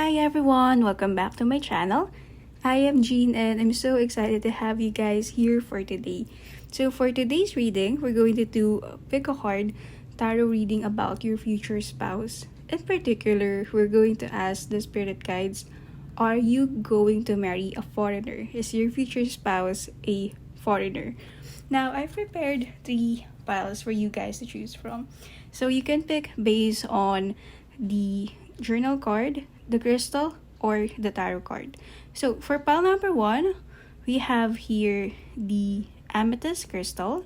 Hi everyone, welcome back to my channel. I am Jean and I'm so excited to have you guys here for today. So for today's reading, we're going to do pick a card tarot reading about your future spouse. In particular, we're going to ask the spirit guides, are you going to marry a foreigner? Is your future spouse a foreigner? Now, I've prepared 3 piles for you guys to choose from. So you can pick based on the journal card, the crystal, or the tarot card. So for pile number 1, we have here the amethyst crystal.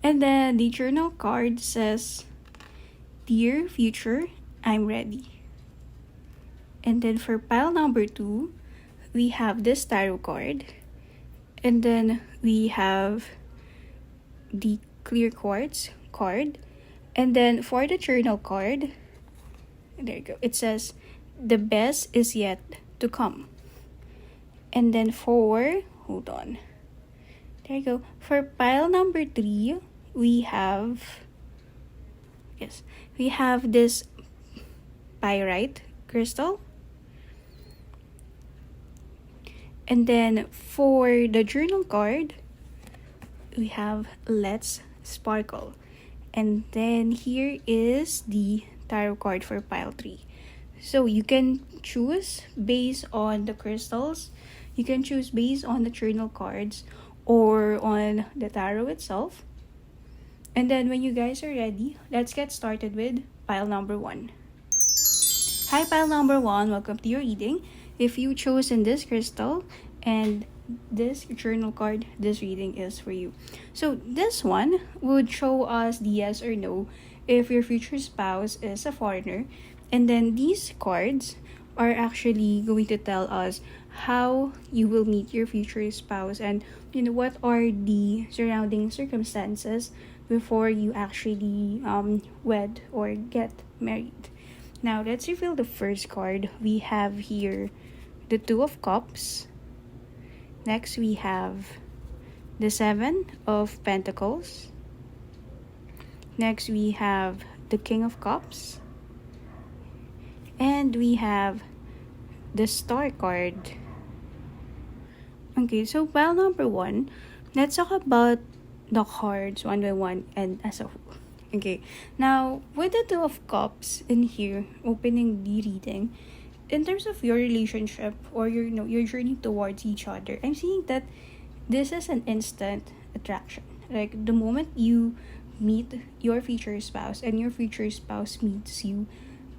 And then the journal card says, Dear future, I'm ready. And then for pile number 2, we have this tarot card. And then we have the clear quartz card. And then for the journal card, there you go, it says, the best is yet to come. And then for, hold on, there you go, for pile number 3, we have this pyrite crystal. And then for the journal card, we have Let's Sparkle. And then here is the tarot card for pile 3. So you can choose based on the crystals, you can choose based on the journal cards, or on the tarot itself. And then when you guys are ready, let's get started with pile number 1. Hi pile number 1, welcome to your reading. If you chosen this crystal and this journal card, this reading is for you. So this one would show us the yes or no if your future spouse is a foreigner. And then these cards are actually going to tell us how you will meet your future spouse and what are the surrounding circumstances before you actually wed or get married. Now let's reveal the first card. We have here the 2 of Cups. Next we have the 7 of Pentacles. Next we have the King of Cups. And we have the Star card. Okay, so pile number 1, let's talk about the cards one by one and as a whole. Okay, now with the 2 of Cups in here, opening the reading, in terms of your relationship or your journey towards each other, I'm seeing that this is an instant attraction. Like the moment you meet your future spouse and your future spouse meets you,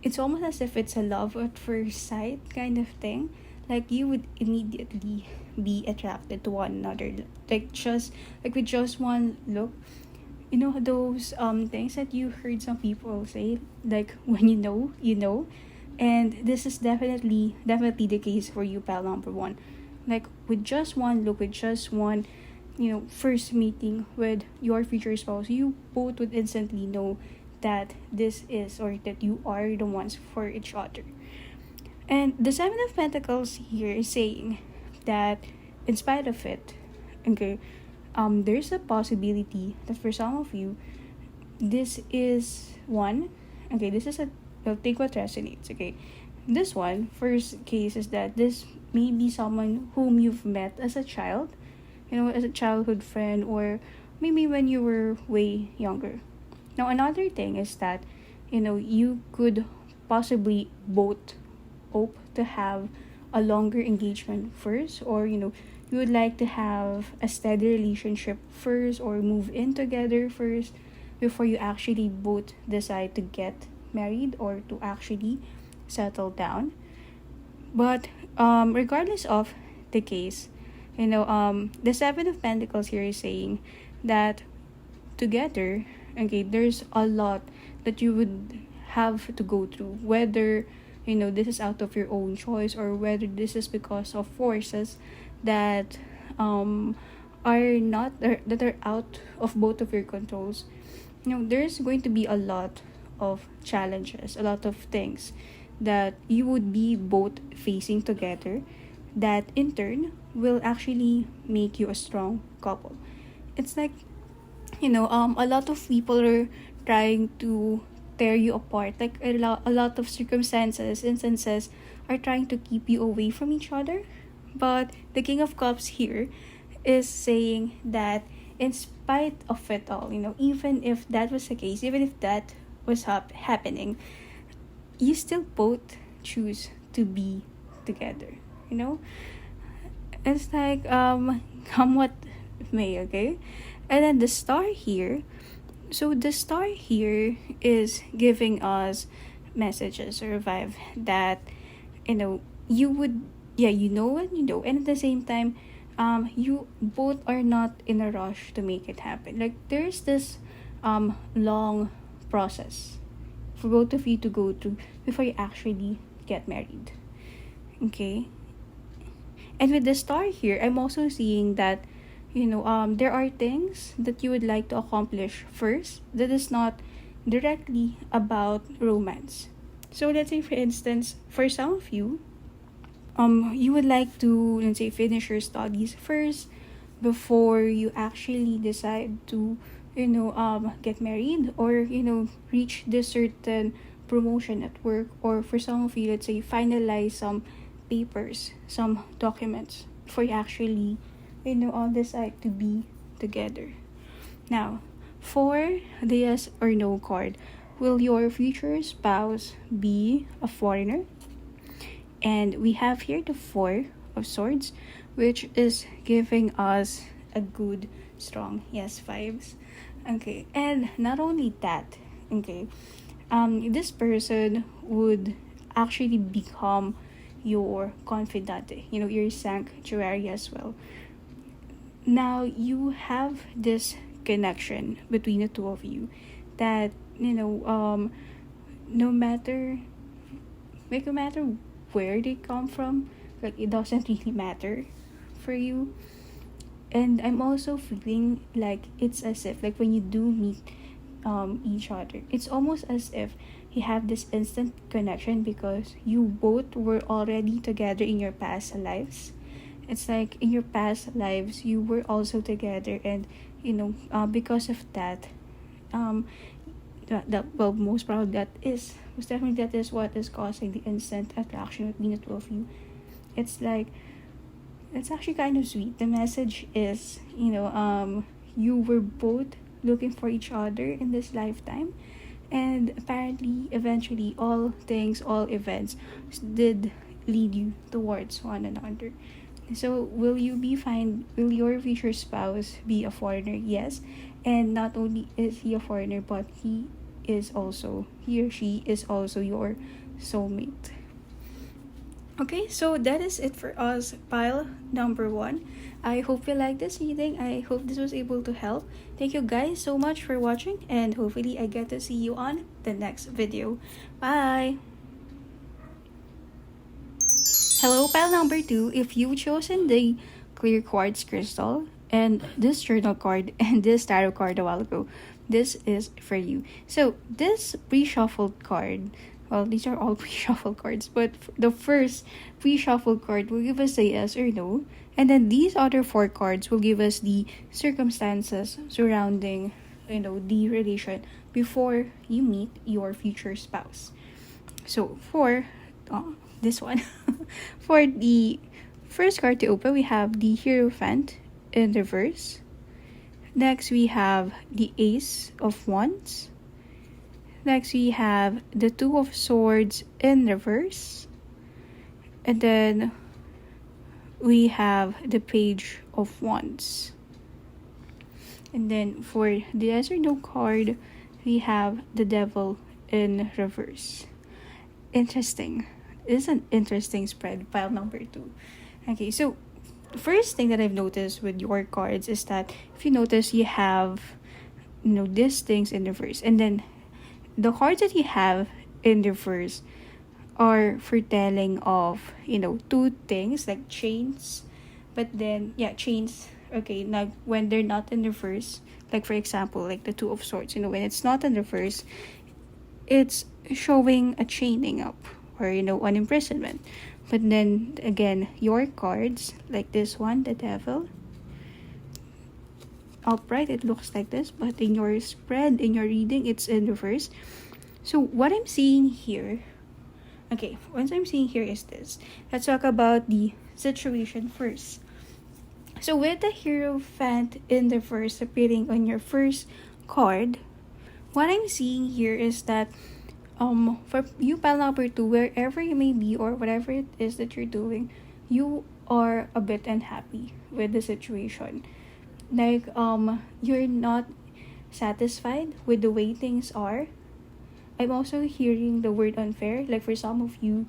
it's almost as if it's a love at first sight kind of thing. Like you would immediately be attracted to one another. Like with just one look. You know those things that you heard some people say, like when you know, you know. And this is definitely the case for you, pal number 1. Like with just one look, with just one, first meeting with your future spouse, you both would instantly know that this is, or that you are the ones for each other. And the 7 of Pentacles here is saying that in spite of it, okay, there's a possibility that for some of you, this is one, okay, this is well, take what resonates, okay. This one, first case, is that this may be someone whom you've met as a child, as a childhood friend, or maybe when you were way younger. Now, another thing is that, you could possibly both hope to have a longer engagement first, or, you would like to have a steady relationship first, or move in together first, before you actually both decide to get married or to actually settle down. But regardless of the case, the 7 of Pentacles here is saying that together, okay, there's a lot that you would have to go through, whether this is out of your own choice or whether this is because of forces that that are out of both of your controls. There's going to be a lot of challenges, a lot of things that you would be both facing together, that in turn will actually make you a strong couple. It's like a lot of people are trying to tear you apart. Like a lot of instances are trying to keep you away from each other. But the King of Cups here is saying that in spite of it all, even if that was the case, even if that was happening, you still both choose to be together. It's like come what may, okay? And then the star here. So the star here is giving us messages or vibe that you would, yeah, and at the same time you both are not in a rush to make it happen. Like there's this long process for both of you to go through before you actually get married. Okay? And with the star here, I'm also seeing that there are things that you would like to accomplish first that is not directly about romance. So let's say, for instance, for some of you, you would like to, let's say, finish your studies first before you actually decide to get married, or reach this certain promotion at work, or for some of you, let's say, finalize some papers, some documents before you actually decide to be together. Now, for the yes or no card, will your future spouse be a foreigner? And we have here the Four of Swords, which is giving us a good, strong yes vibes. Okay, and not only that, okay, this person would actually become your confidante, your sanctuary as well. Now you have this connection between the two of you that no matter where they come from, like it doesn't really matter for you. And I'm also feeling like it's as if, like, when you do meet each other, it's almost as if you have this instant connection because you both were already together in your past lives. It's like in your past lives you were also together, and because of that, most probably that is what is causing the instant attraction between the two of you. It's like, it's actually kind of sweet. The message is, you were both looking for each other in this lifetime, and apparently eventually all events did lead you towards one another. So will your future spouse be a foreigner? Yes. And not only is he a foreigner, but he or she is also your soulmate. Okay, so that is it for us, pile number 1. I hope you like this reading. I hope this was able to help. Thank you guys so much for watching, and hopefully I get to see you on the next video. Bye! Hello, pile number 2. If you've chosen the clear quartz crystal and this journal card and this tarot card a while ago, this is for you. So this pre-shuffled card, well, these are all pre-shuffled cards, but the first pre-shuffled card will give us a yes or no, and then these other 4 cards will give us the circumstances surrounding the relation before you meet your future spouse. So for this one, for the first card to open, we have the Hierophant in reverse. Next, we have the Ace of Wands. Next, we have the Two of Swords in reverse. And then we have the Page of Wands. And then for the yes or no card, we have the Devil in reverse. Interesting. This is an interesting spread, pile number 2. Okay, so the first thing that I've noticed with your cards is that if you notice, you have these things in reverse, and then the cards that you have in reverse are foretelling of 2 things, like chains. But then chains, okay, now when they're not in reverse, like for example, like the Two of Swords, when it's not in reverse, it's showing a chaining up, or an imprisonment. But then again, your cards, like this one, the Devil, upright, it looks like this, but in your spread, in your reading, it's in reverse. So what I'm seeing here, okay, what I'm seeing here is this. Let's talk about the situation first. So with the Hierophant in the verse appearing on your first card, what I'm seeing here is that for you, pile number 2, wherever you may be or whatever it is that you're doing, you are a bit unhappy with the situation. Like you're not satisfied with the way things are. I'm also hearing the word unfair. Like for some of you,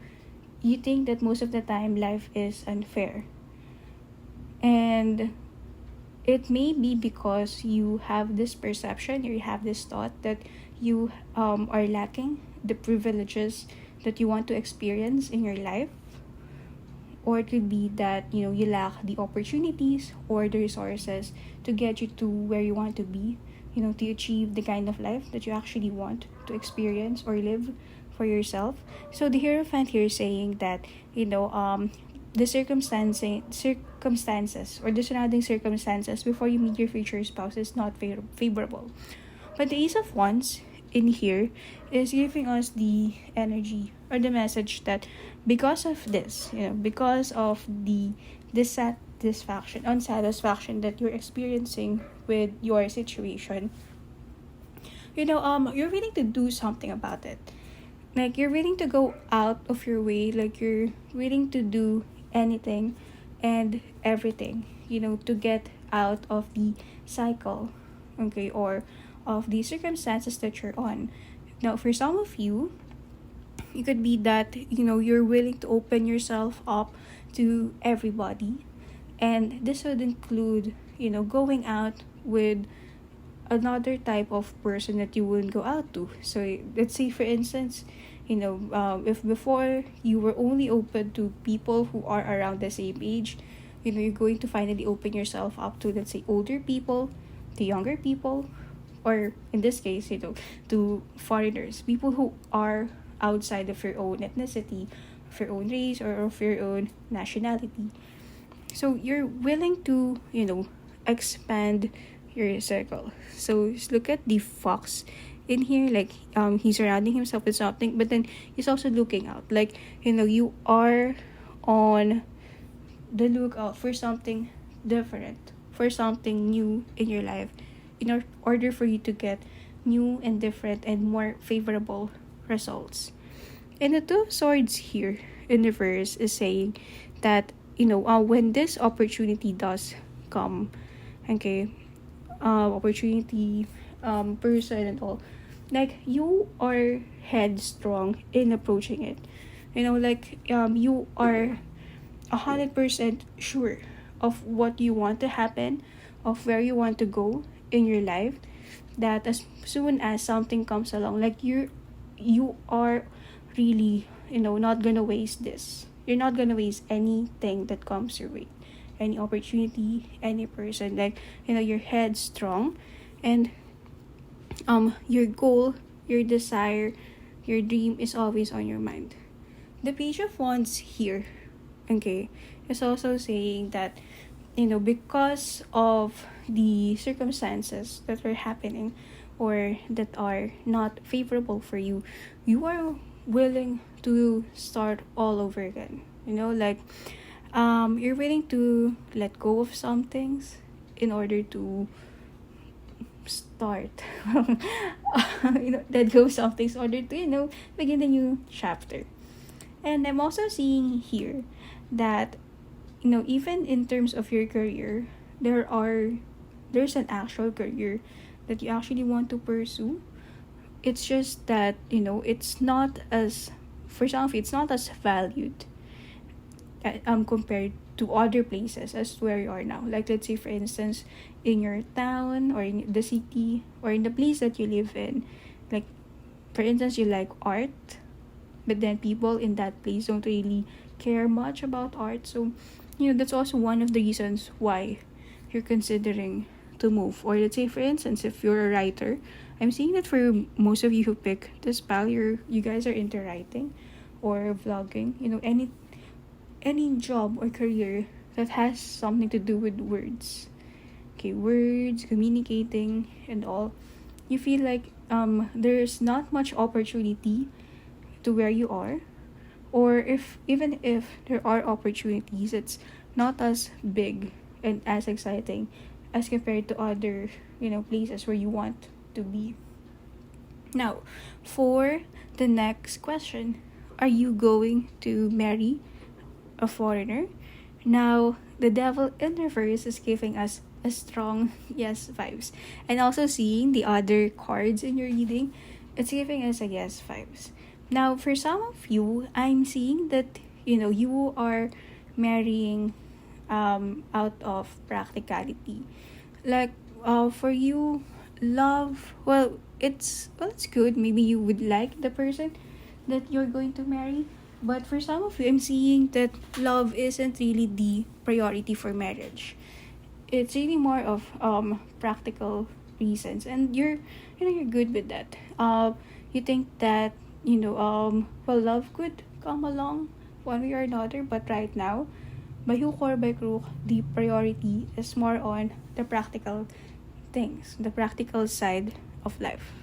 you think that most of the time life is unfair. And it may be because you have this perception or you have this thought that you are lacking the privileges that you want to experience in your life, or it could be that you lack the opportunities or the resources to get you to where you want to be, to achieve the kind of life that you actually want to experience or live for yourself. So the Hierophant here is saying that the circumstances or the surrounding circumstances before you meet your future spouse is not favorable. But the Ace of Wands in here is giving us the energy or the message that because of this, because of the unsatisfaction that you're experiencing with your situation, you're willing to do something about it. Like you're willing to go out of your way, like you're willing to do anything and everything, to get out of the cycle, okay, or of the circumstances that you're on. Now, for some of you, it could be that, you're willing to open yourself up to everybody. And this would include, going out with another type of person that you wouldn't go out to. So let's say, for instance, if before you were only open to people who are around the same age, you're going to finally open yourself up to, let's say, older people, to younger people, or in this case, to foreigners, people who are outside of your own ethnicity, of your own race, or of your own nationality. So you're willing to, expand your circle. So just look at the fox in here, like he's surrounding himself with something, but then he's also looking out. Like, you are on the lookout for something different, for something new in your life, in order for you to get new and different and more favorable results. And the Two of Swords here in the verse is saying that, when this opportunity does come, okay, opportunity, person and all, like you are headstrong in approaching it. Like you are 100% sure of what you want to happen, of where you want to go in your life, that as soon as something comes along, like you are really not gonna waste this. You're not gonna waste anything that comes your way, any opportunity, any person. Like, your head strong, and your goal, your desire, your dream is always on your mind. The Page of Wands here, okay, is also saying that, because of the circumstances that are happening or that are not favorable for you, you are willing to start all over again. Like you're willing to let go of some things in order to start let go of some things in order to begin a new chapter. And I'm also seeing here that even in terms of your career, there's an actual career that you actually want to pursue. It's just that it's not as, for some of you, it's not as valued compared to other places as where you are now. Like, let's say, for instance, in your town or in the city or in the place that you live in. Like, for instance, you like art, but then people in that place don't really care much about art. So that's also one of the reasons why you're considering to move. Or let's say, for instance, if you're a writer, I'm seeing that for most of you who pick this spell, you guys are into writing or vlogging. Any job or career that has something to do with words. Okay, words, communicating, and all. You feel like there's not much opportunity to where you are, or if even if there are opportunities, it's not as big and as exciting as compared to other places where you want to be. Now, for the next question, are you going to marry a foreigner? Now, the devil in reverse is giving us a strong yes vibes. And also seeing the other cards in your reading, it's giving us a yes vibes. Now, for some of you, I'm seeing that, you are marrying out of practicality. Like, for you, love, it's good. Maybe you would like the person that you're going to marry. But for some of you, I'm seeing that love isn't really the priority for marriage. It's really more of practical reasons, and you're good with that. You think that love could come along one way or another, but right now, by hook or by crook, the priority is more on the practical things, the practical side of life.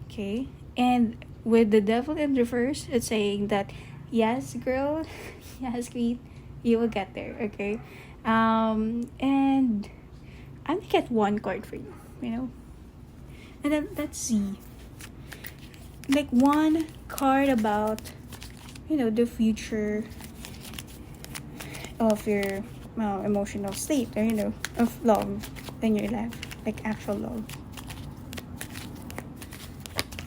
Okay, and with the devil in reverse, it's saying that yes, girl, yes, queen, you will get there. Okay, and I'm gonna get one card for you, and then let's see, like one card about the future of your emotional state, or of love in your life, like actual love.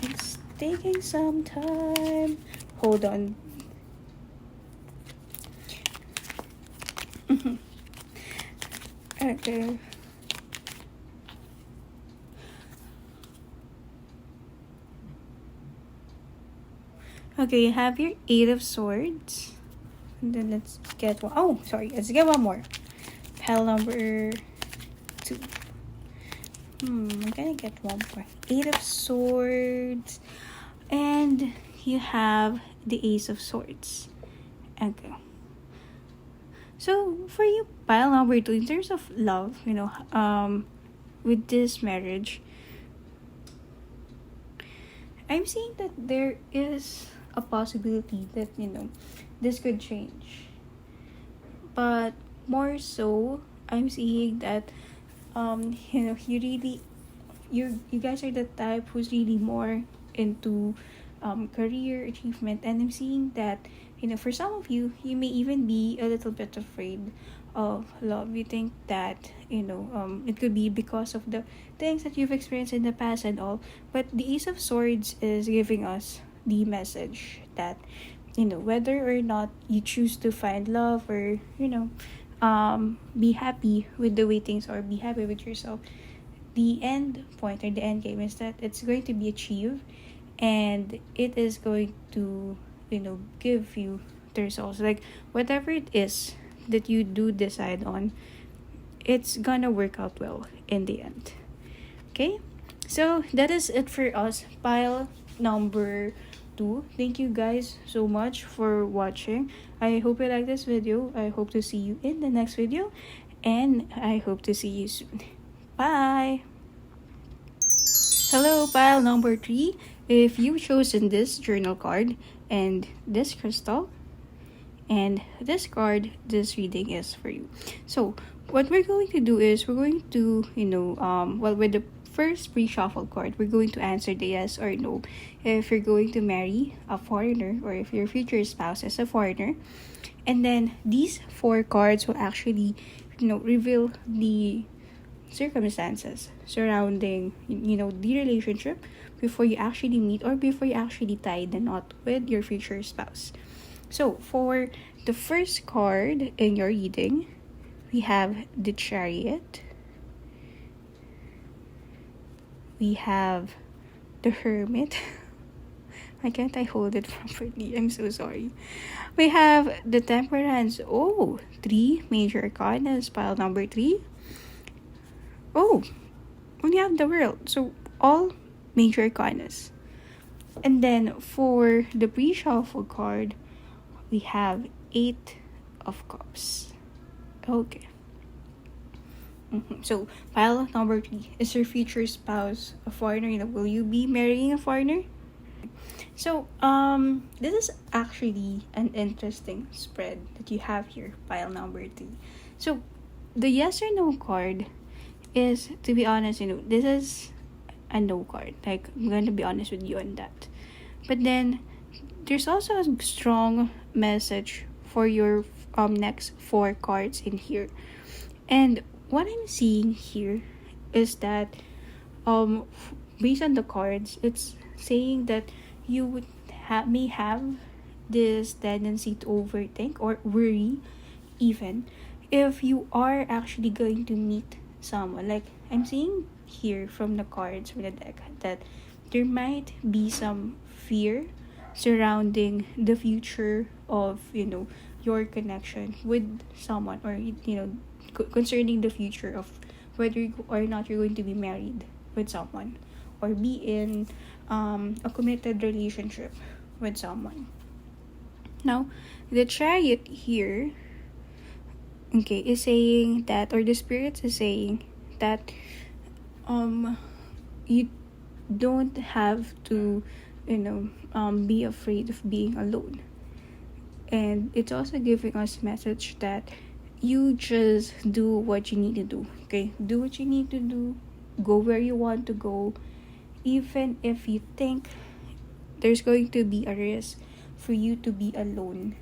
It's taking some time. Hold on. Okay. Okay, you have your Eight of Swords. And then let's get one. Oh, sorry. Let's get one more. Pile number 2. I'm gonna get one more. Eight of Swords. And you have the Ace of Swords. Okay. So, for you, pile number 2, in terms of love, with this marriage, I'm seeing that there is a possibility that, this could change. But more so, I'm seeing that, you guys are the type who's really more into career achievement. And I'm seeing that, for some of you, you may even be a little bit afraid of love. You think that, it could be because of the things that you've experienced in the past and all. But the Ace of Swords is giving us the message that, whether or not you choose to find love, or, be happy with the way things are, be happy with yourself, the end point or the end game is that it's going to be achieved, and it is going to give you the results. Like whatever it is that you do decide on, it's gonna work out well in the end. Okay, so that is it for us, pile number 2. Thank you guys so much for watching. I hope you like this video. I hope to see you in the next video, and I hope to see you soon. Bye. Hello, pile number 3. If you've chosen this journal card and this crystal and this card, this reading is for you. So what we're going to do is we're going to with the first pre-shuffle card, we're going to answer the yes or no if you're going to marry a foreigner, or if your future spouse is a foreigner. And then these 4 cards will actually reveal the circumstances surrounding the relationship before you actually meet, or before you actually tie the knot with your future spouse. So for the first card in your reading, we have the Chariot, we have the Hermit. Why can't I hold it properly? I'm so sorry. We have the Temperance. 3 major arcanas, pile number 3. We have the World. So all major arcanas. And then for the pre-shuffle card, we have 8 of Cups. Okay. So, pile number 3. Is your future spouse a foreigner? Will you be marrying a foreigner? So, this is actually an interesting spread that you have here, pile number 3. So, the yes or no card is, to be honest, this is a no card. Like, I'm going to be honest with you on that. But then, there's also a strong message for your next 4 cards in here. And what I'm seeing here is that based on the cards, it's saying that you would may have this tendency to overthink or worry even if you are actually going to meet someone. Like, I'm seeing here from the cards from the deck that there might be some fear surrounding the future of your connection with someone, or concerning the future of whether or not you're going to be married with someone or be in a committed relationship with someone. Now, the Chariot here, okay, is saying that, or the Spirits is saying that you don't have to be afraid of being alone. And it's also giving us message that you just do what you need to do. Okay, do what you need to do, go where you want to go, even if you think there's going to be a risk for you to be alone,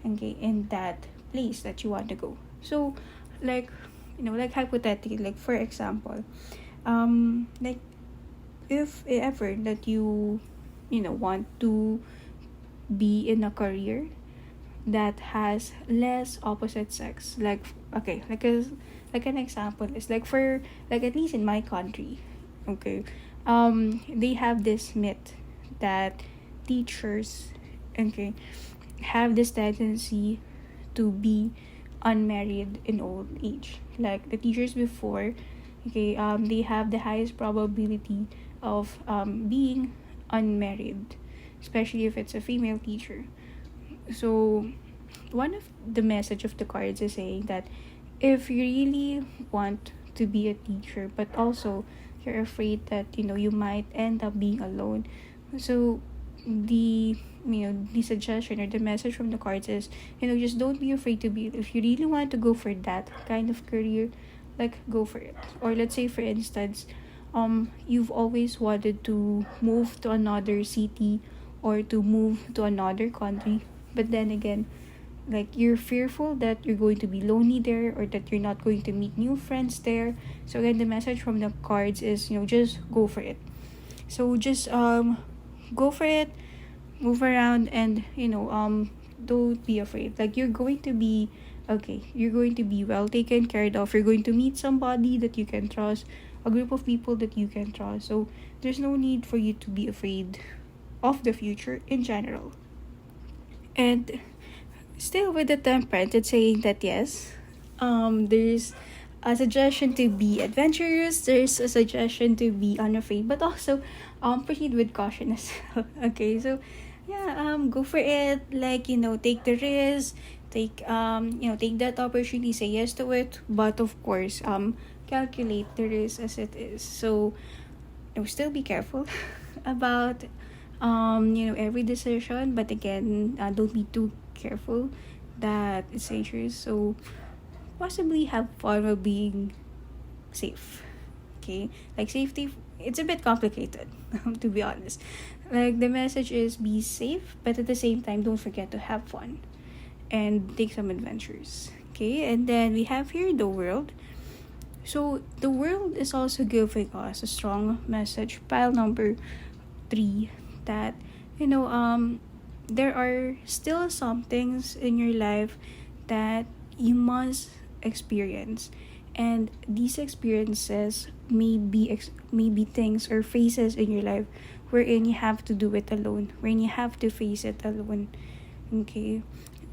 okay, in that place that you want to go. So, like hypothetically, like for example, like if ever that you want to be in a career that has less opposite sex, like an example is like, for like, at least in my country, okay, they have this myth that teachers, okay, have this tendency to be unmarried in old age. Like the teachers before, okay, they have the highest probability of being unmarried, especially if it's a female teacher. So one of the message of the cards is saying that if you really want to be a teacher, but also you're afraid that you might end up being alone, so the the suggestion or the message from the cards is, just don't be afraid to be, if you really want to go for that kind of career, like, go for it. Or let's say, for instance, you've always wanted to move to another city or to move to another country, but then again, like, you're fearful that you're going to be lonely there, or that you're not going to meet new friends there. So again, the message from the cards is, just go for it. So just go for it, move around, and don't be afraid. Like, you're going to be okay, you're going to be well taken care of, you're going to meet somebody that you can trust, a group of people that you can trust. So there's no need for you to be afraid of the future in general. And still with the Temperance, it's saying that yes, there's a suggestion to be adventurous, there's a suggestion to be unafraid, but also proceed with caution as well. Okay, so yeah, go for it. Like, take the risk, take take that opportunity, say yes to it, but of course, calculate the risk as it is. So still be careful about every decision, but again, don't be too careful that it's dangerous. So possibly have fun while being safe. Okay, like, safety, it's a bit complicated to be honest. Like, the message is be safe, but at the same time, don't forget to have fun and take some adventures. Okay, and then we have here the World. So the World is also giving us a strong message, pile number 3, that there are still some things in your life that you must experience, and these experiences may be things or phases in your life wherein you have to do it alone, wherein you have to face it alone. Okay,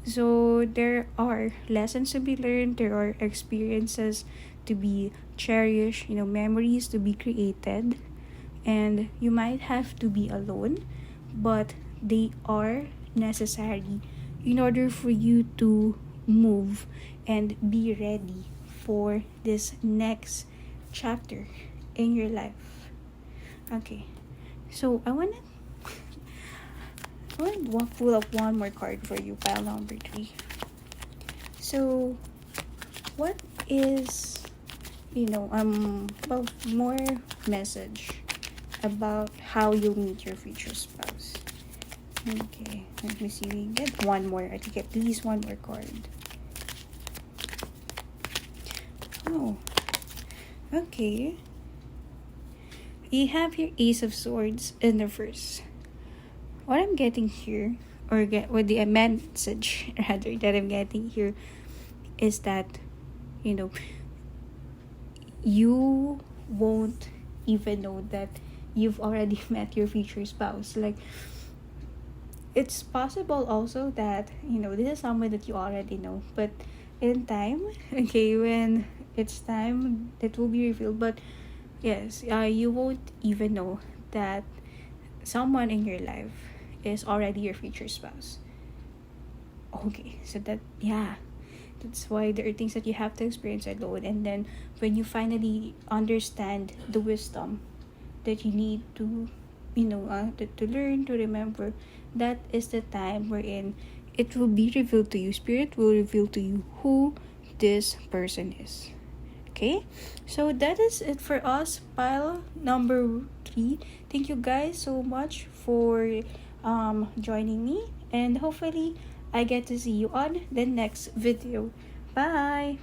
so there are lessons to be learned, there are experiences to be cherished, memories to be created, and you might have to be alone, but they are necessary in order for you to move and be ready for this next chapter in your life. Okay, so I want to pull up one more card for you, pile number 3. So what is, more message about how you meet your future spouse? Okay, let me see. We get one more. I think at least one more card. Oh, okay. You have your Ace of Swords in the first. What I'm getting here, with the message rather that I'm getting here, is that, you won't even know that you've already met your future spouse. Like, it's possible also that, this is someone that you already know, but in time, okay, when it's time, it will be revealed. But yes, you won't even know that someone in your life is already your future spouse. Okay, so that's why there are things that you have to experience alone, and then when you finally understand the wisdom that you need to, to learn, to remember, that is the time wherein it will be revealed to you. Spirit will reveal to you who this person is. Okay, so that is it for us, pile number 3. Thank you guys so much for joining me, and hopefully I get to see you on the next video. Bye.